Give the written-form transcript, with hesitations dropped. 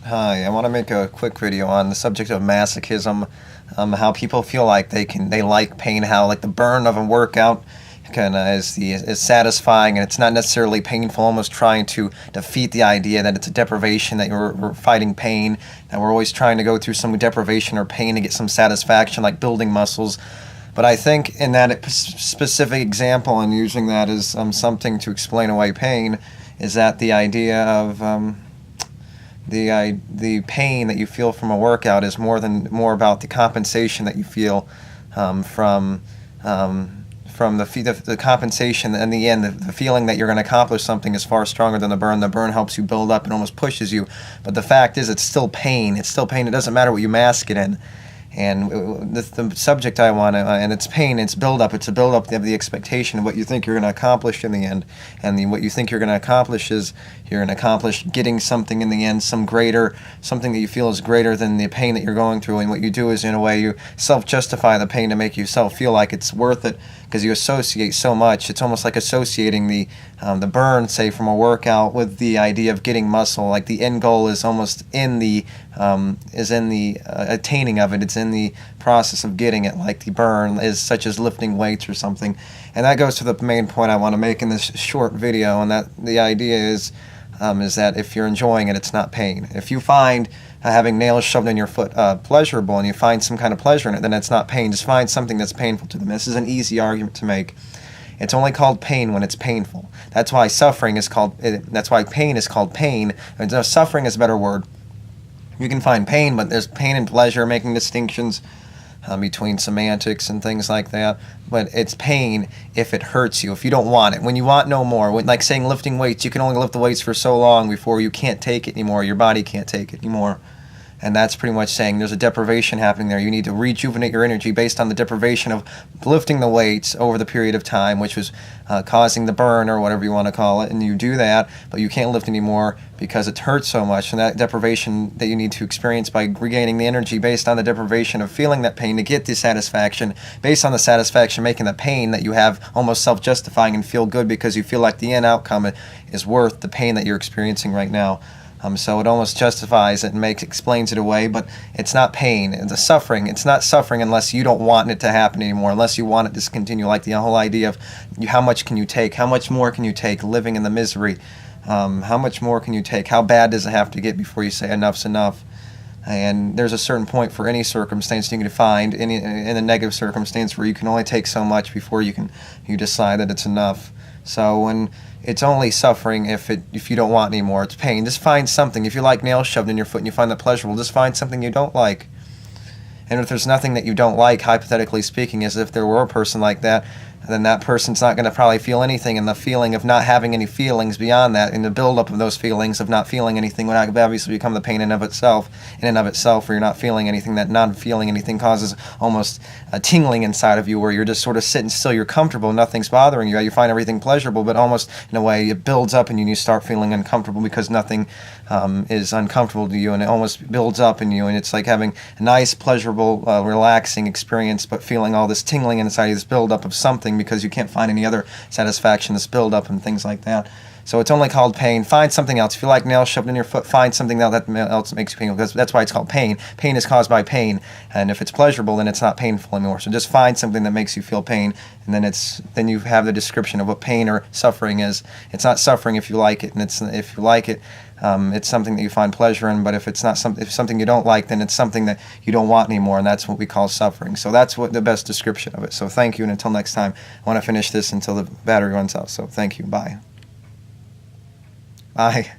Hi, I want to make a quick video on the subject of masochism, how people feel like they like pain, how like the burn of a workout is satisfying, and it's not necessarily painful, almost trying to defeat the idea that it's a deprivation, that we're fighting pain, that we're always trying to go through some deprivation or pain to get some satisfaction, like building muscles. But I think in that specific example, and using that as something to explain away pain, is that the idea of the pain that you feel from a workout is more about the compensation that you feel from the compensation. In the end, the feeling that you're going to accomplish something is far stronger than the burn. The burn helps you build up and almost pushes you, but the fact is it's still pain. It's still pain. It doesn't matter what you mask it in. And the subject I want to, and it's pain, it's build-up. It's a build-up of the expectation of what you think you're going to accomplish in the end. And what you think you're going to accomplish is you're going to accomplish getting something in the end, something that you feel is greater than the pain that you're going through. And what you do is, in a way, you self-justify the pain to make yourself feel like it's worth it, because you associate so much. It's almost like associating the burn, say, from a workout with the idea of getting muscle. Like the end goal is almost in the attaining of it. It's in the process of getting it, like the burn is such as lifting weights or something. And that goes to the main point I want to make in this short video, and that the idea is that if you're enjoying it, it's not pain. If you find having nails shoved in your foot pleasurable, and you find some kind of pleasure in it, then it's not pain. Just find something that's painful to them. This is an easy argument to make. It's only called pain when it's painful. That's why suffering is called. That's why pain is called pain. And suffering is a better word. You can find pain, but there's pain and pleasure, making distinctions between semantics and things like that. But it's pain if it hurts you, if you don't want it. When you want no more, like saying lifting weights, you can only lift the weights for so long before you can't take it anymore. Your body can't take it anymore. And that's pretty much saying there's a deprivation happening there. You need to rejuvenate your energy based on the deprivation of lifting the weights over the period of time, which was causing the burn or whatever you want to call it. And you do that, but you can't lift anymore because it hurts so much. And that deprivation that you need to experience by regaining the energy based on the deprivation of feeling that pain to get the satisfaction, based on the satisfaction making the pain that you have almost self-justifying and feel good because you feel like the end outcome is worth the pain that you're experiencing right now. So it almost justifies it and explains it away, but it's not pain. It's a suffering. It's not suffering unless you don't want it to happen anymore, unless you want it to continue. Like the whole idea of how much can you take? How much more can you take living in the misery? How much more can you take? How bad does it have to get before you say enough's enough? And there's a certain point for any circumstance you can find in a negative circumstance where you can only take so much before you decide that it's enough. So when it's only suffering if you don't want anymore, it's pain. Just find something. If you like nails shoved in your foot and you find that pleasurable, just find something you don't like. And if there's nothing that you don't like, hypothetically speaking, as if there were a person like that, then that person's not going to probably feel anything, and the feeling of not having any feelings beyond that, and the buildup of those feelings of not feeling anything would obviously become the pain in and of itself, where you're not feeling anything. That not feeling anything causes almost a tingling inside of you, where you're just sort of sitting still, you're comfortable, nothing's bothering you, you find everything pleasurable, but almost in a way it builds up in you and you start feeling uncomfortable because nothing is uncomfortable to you, and it almost builds up in you, and it's like having a nice, pleasurable, relaxing experience, but feeling all this tingling inside you, this buildup of something, because you can't find any other satisfaction, this buildup and things like that. So it's only called pain. Find something else. If you like nails shoved in your foot, find something else that makes you painful, because that's why it's called pain. Pain is caused by pain, and if it's pleasurable, then it's not painful anymore. So just find something that makes you feel pain, and then you have the description of what pain or suffering is. It's not suffering if you like it, and if you like it, it's something that you find pleasure in. But if it's not if something you don't like, then it's something that you don't want anymore, and that's what we call suffering. So that's what the best description of it. So thank you, and until next time, I want to finish this until the battery runs out. So thank you. Bye. Bye.